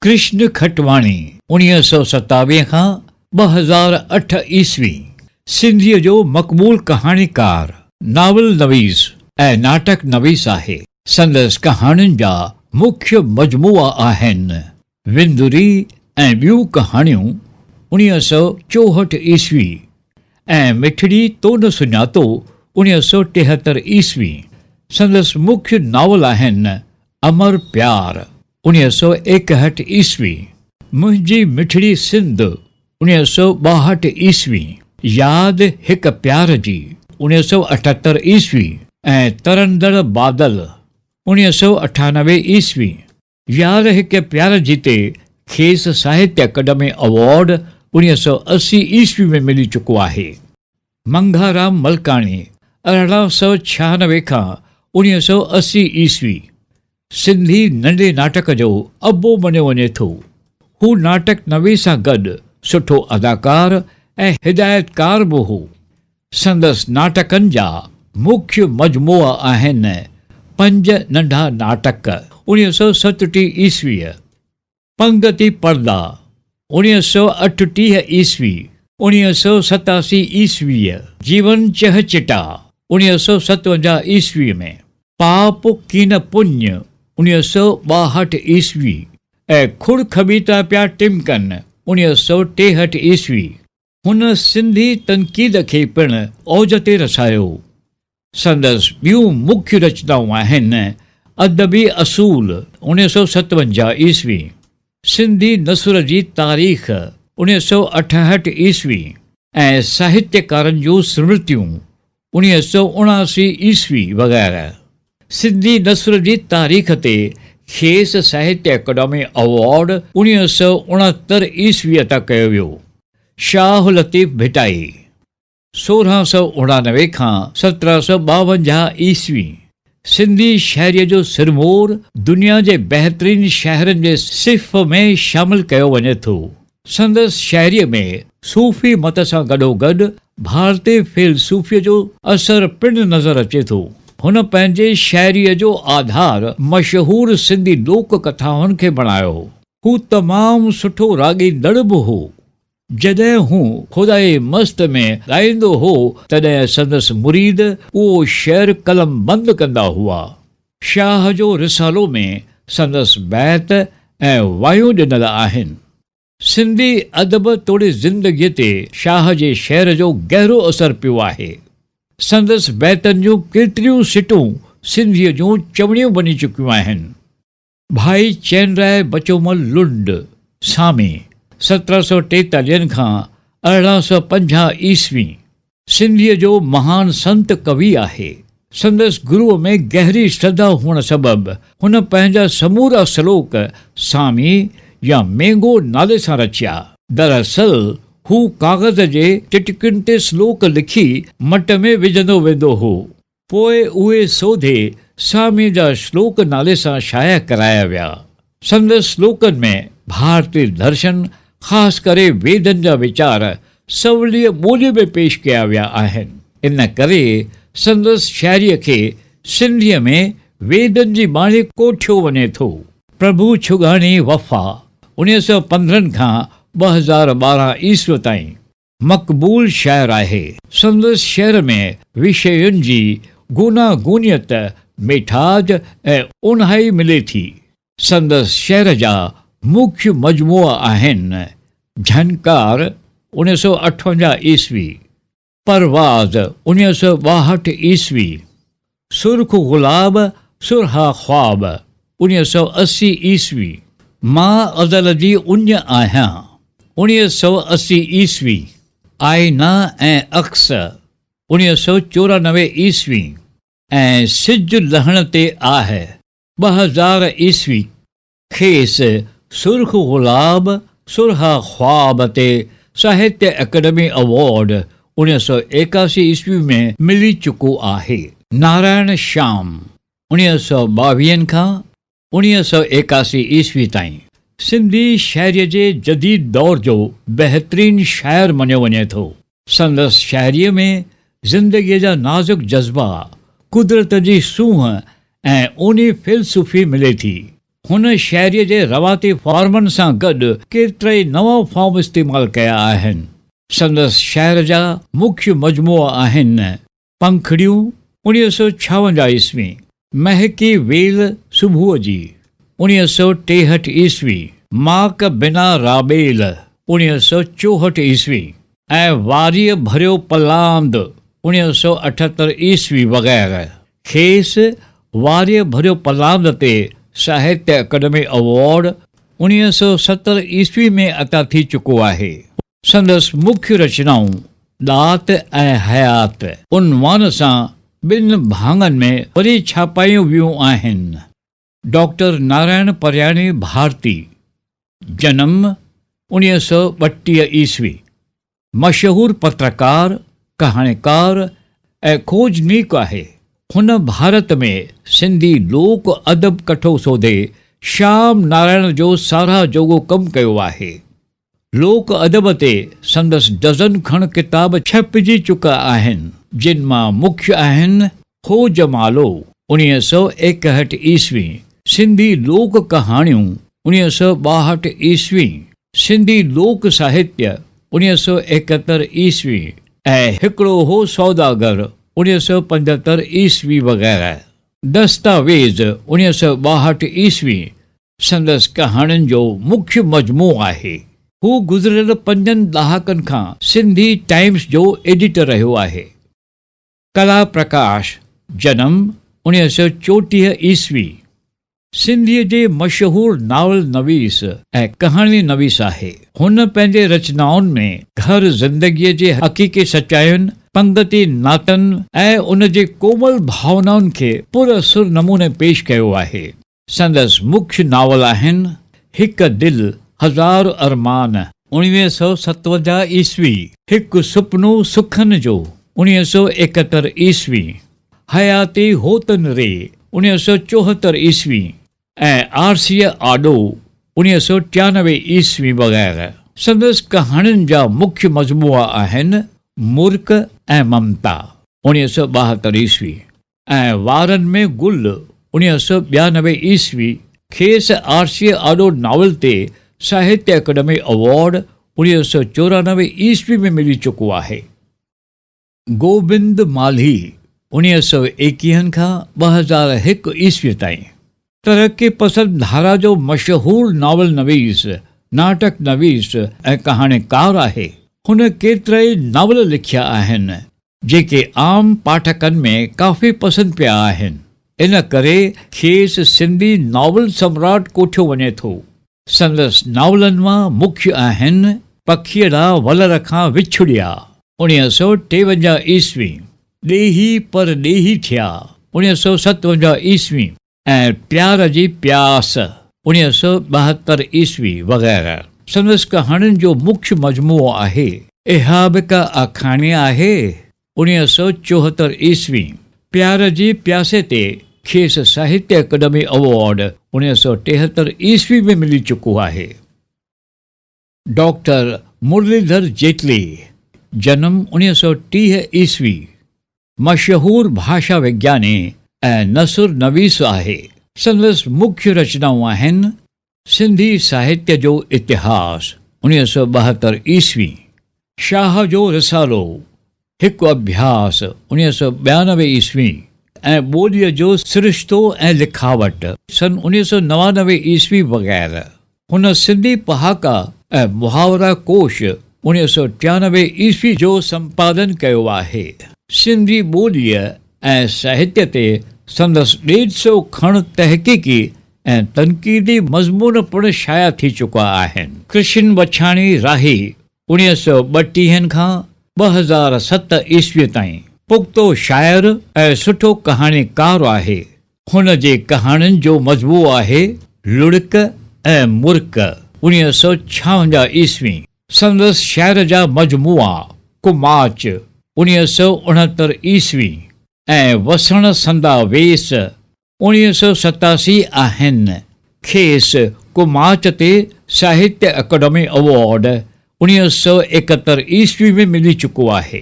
कृष्ण खटवाणी 1927 खां 2008 ईस्वी सिंधीअ जो मक़बूल कहाणीकार, नावल नवीस ऐं नाटक नवीस आहे। संदसि कहाणियुनि जा मुख्य मजमूआ आहिनि विंदुरी ऐं ॿियूं कहाणियूं 1964 ईस्वी ऐं मिठड़ी तो न सुञातो 1973 ईस्वी। संदसि मुख्य नावल आहिनि अमर प्यार 1961 ईस्वी, मुंहिंजी मिठड़ी सिंध 1962 ईस्वी, याद हिक प्यार जी 1978 ईस्वी ऐं तरंदड़ बादल 1998 ईस्वी। याद हिक प्यार जी ते खेस साहित्य अकादमी अवॉर्ड 1980 ईस्वी में मिली चुको आहे। मंघाराम मलकाणी 1896 खां 1980 ईस्वी सिंधी नंढे नाटक जो अबो मञियो वञे थो। हू नाटक नवीस सां गॾु सुठो अदाकार ऐं हिदायतकार बि हो। संदसि नाटकनि जा मुख्य मजमूआ आहिनि 5 नंढा नाटक 1937 ईस्वीअ, पंगति पर्दा 1938 ईस्वी, 1987 ईस्वीअ, जीवन चहचिटा 1957 ईस्वी में, पाप कीन पुण्य 1962 ईस्वी ऐं खुड़ खबीता पिया टिमकन 1963 ईस्वी। हुन सिंधी तनक़ीद खे पिणु औज ते रसायो। संदसि ॿियूं मुख्य रचनाऊं आहिनि अदबी असूल 1957 ईस्वी, सिंधी नसुर जी तारीख़ 1968 ईस्वी ऐं साहित्यकारनि जूं स्मृतियूं 1979 ईस्वी वग़ैरह। सिंधी नसुर जी तारीख़ ते खेस साहित्य अकादमी अवॉर्ड 1969 ईस्वीअ तक कयो वियो। शाह लतीफ़ भिटाई 1699 खां 1752 ईस्वी सिंधी शाइरीअ जो सिरमौर दुनिया जे बहितरीन शाइरनि जे सिफ़ में शामिल कयो वञे थो। संदसि शाइरीअ में सूफ़ी मत सां गॾोगॾु भारतीय फ़िलसूफ़ीअ जो असर पिणु नज़र अचे थो। हुन पंहिंजे शाइरीअ जो आधार मशहूर सिंधी लोक कथाउनि खे बणायो। हू तमामु सुठो राॻींदड़ बि हो। जॾहिं हू ख़ुदाए मस्त में ॻाईंदो हो तॾहिं संदसि मुरीद उहो शेर कलम बंदि कंदा हुआ। शाह जो रिसालो में संदसि बैत ऐं वायूं ॾिनल आहिनि। सिंधी अदब तोड़े ज़िंदगीअ ते शाह जे शेर जो गहरो असरु पियो आहे। संदसि बैतनि जूं केतिरियूं सिटूं सिंधीअ जूं चवणियूं बणी चुकियूं आहिनि। भाई चैनराय बचोमल लुंड सामी 1743 खां 1850 ईस्वी सिंधीअ जो महान संत कवि आहे। संदसि गुरुअ में गहरी श्रद्धा हुअण सबबि हुन पंहिंजा समूरा श्लोक सामी या मेंगो नाले सां रचिया। दरअसल हू काग़ज़ जे टिटकियुनि ते श्लोक लिखी मट में विझंदो वेंदो हो। पोइ उहे सोधे सामी जा श्लोक नाले सां शाया कराया विया। संदसि श्लोकनि में भारतीय दर्शन ख़ासि करे वेदनि जा वीचार सवलीअ ॿोलीअ में पेश कया विया आहिनि। इन करे संदसि शाइरीअ खे सिंधीअ में वेदनि जी बाणी कोठियो वञे थो। प्रभु छुगाणी वफ़ा 1915 खां 2012 ईस्वी ताईं मक़बूल शाइर आहे। संदसि शेर में विषयुनि जी गूनागूनियत, मिठाज ऐं उन्हाई मिले थी। संदसि शेर जा मुख्य मजमूआ आहिनि झनकार 1958 ईस्वी, परवाज़ 1962 ईस्वी, सुर्ख गुलाब सुरहा ख्वाब 1980 ईस्वी, मां अज़ल जी उञ आहियां 1980 ईस्वी, आईना ऐं अक्स 1994 ईस्वी ऐं सिज लहण ते आहे 2000 ईस्वी। खेस सुर्ख गुलाब सुरहा ख्वाब ते साहित्य अकादमी अवॉर्ड 1981 ईस्वी में मिली चुको आहे। नारायण श्याम 1922 खां 1981 ईस्वी ताईं सिंधी शाइरीअ जे जदीद दौर जो बहितरीन शाइर मञियो वञे थो। संदसि शाइरीअ में ज़िंदगीअ जा नाज़ुक जज़्बा, कुदरत जी सूंहं ऐं ऊनी फ़िलसूफ़ी मिले थी। हुन शाइरीअ जे रवाती फॉर्मनि सां गॾु केतिराई नवां फॉर्म इस्तेमालु कया आहिनि। संदसि शाइर जा मुख्य मजमूआ आहिनि पंखड़ियूं 1956 ईस्वी, महकी वेल सुबुह जी 1963 ईस्वी, माक बिना राबेल 1964 ईस्वी ऐं वारीअ भरियो पलांद 1978 ईस्वी वग़ैरह। खेसि वारीअ भरियो पलांद ते साहित्य अकादमी अवॉर्ड 1970 ईस्वी में अता थी चुको आहे। संदसि मुख्य रचनाऊं दात ऐं हयात उनवान सां 2 भाङनि में वरी छापायूं वियूं आहिनि। डॉक्टर नारायण परयाणी भारती, जनम 1932 ईस्वी, मशहूर पत्रकार, कहाणीकार ऐं खोजनीक आहे। हुन भारत में सिंधी लोक अदब कठो सौदे श्याम नारायण जो साराह जोॻो कमु कयो आहे। लोक अदब ते संदसि डज़न खण किताब छपिजी चुका आहिनि, जिन मां मुख्य आहिनि खोजमालो 1961 ईस्वी, सिंधी लोक कहाणियूं 1962 ईस्वी, सिंधी लोक साहित्य 1971 ईस्वी ऐं हिकिड़ो हो सौदागर 1975 ईस्वी वग़ैरह। दस्तावेज़ 1962 ईस्वी संदसि कहाणियुनि जो मुख्य मजमू आहे। हू गुज़िरियल 5 ॾहाकनि खां सिंधी टाइम्स जो एडिटर रहियो आहे। कला प्रकाश, जनम 1934 ईस्वी, सिंधीअ जे मशहूर नावल नवीस ऐं कहाणी नवीस आहे। हुन पंहिंजे रचनाउनि में घर ज़िंदगीअ जे हक़ीक़ी सचायुनि, पंगती नातनि ऐं उन जे कोमल भावनाउनि खे पुरअसुर नमूने पेश कयो आहे। संदसि मुख्य नावल आहिनि हिकु दिल हज़ार अरमान 1957 ईस्वी, हिकु सुपनो सुखनि जो 1971 ईस्वी, हयाती होतन रे 1974 ईस्वी ऐं आरसीअ आॾो 1993 ईस्वी वग़ैरह। संदसि कहाणियुनि जा मुख्य मजमूआ आहिनि मुर्क ऐं ममता 1972 ईस्वी ऐं वारनि में गुल 1992 ईस्वी। खेसि आरसीअ आॾो नावल ते साहित्य अकादमी अवॉर्ड 1994 ईस्वी में मिली चुको आहे। गोबिंद माल्ही 1921 खां 2001 ईस्वी ताईं तरक़ी पसंद धारा जो मशहूर नावल नवीस, नाटक नवीस ऐं कहाणीकार आहे। हुन केतिराई नावल लिखिया आहिनि जेके आम पाठकनि में काफ़ी पसंदि पिया आहिनि। इन करे खेसि सिंधी नावल सम्राट कोठियो वञे थो। संदसि नावलनि मां मुख्य आहिनि पखीअड़ा वलर खां विछुड़िया 1953 ईस्वी, ॾेही पर ॾेही थिया 1957 ईस्वी ऐं प्यार जी प्यास 1972 ईस्वी वग़ैरह। संदसि कहाणियुनि जो मुख्य मजमूओ आहे इहा बि का आखाणी आहे 1974 ईस्वी। प्यार जी प्यासे ते खेसि साहित्य अकादमी अवॉर्ड 1973 ईस्वी में मिली चुको आहे। डॉक्टर मुरलीधर जेटली, जनम 1930 ईस्वी, मशहूर भाषा विज्ञानी ऐं नसुर नवीस आहे। संदसि मुख्य रचनाऊं आहिनि सिंधी साहित्य जो इतिहास 1972 ईस्वी, शाह जो रिसालो, हिकु अभ्यास 1992 ईस्वी ऐं ॿोलीअ जो सिरिश्तो ऐं लिखावट सन 1999 ईस्वी वग़ैरह। हुन सिंधी पहाका ऐं मुहावरा कोश 1993 ईस्वी जो संपादन कयो आहे। सिंधी ॿोलीअ ऐं साहित्य ते संदसि 150 खण तहक़ीक़ी ऐं तनक़ीदी मज़मून पिणु शाया थी चुका आहिनि। कृष्ण बछाणी राही 1932 खां 2007 ईस्वी ताईं पुख़्तो शाइर ऐं सुठो कहाणीकार आहे। हुन जे कहाणियुनि जो मजमू आहे लुड़क ऐं मुर्क 1956 ईस्वी। संदसि शाइर जा मजमूआ कुमाच 1969 ईस्वी ऐं वसण संदा वेस 1987 आहिनि। खेसि कुमाच ते साहित्य अकादमी अवॉर्ड 1971 ईस्वी में मिली चुको आहे।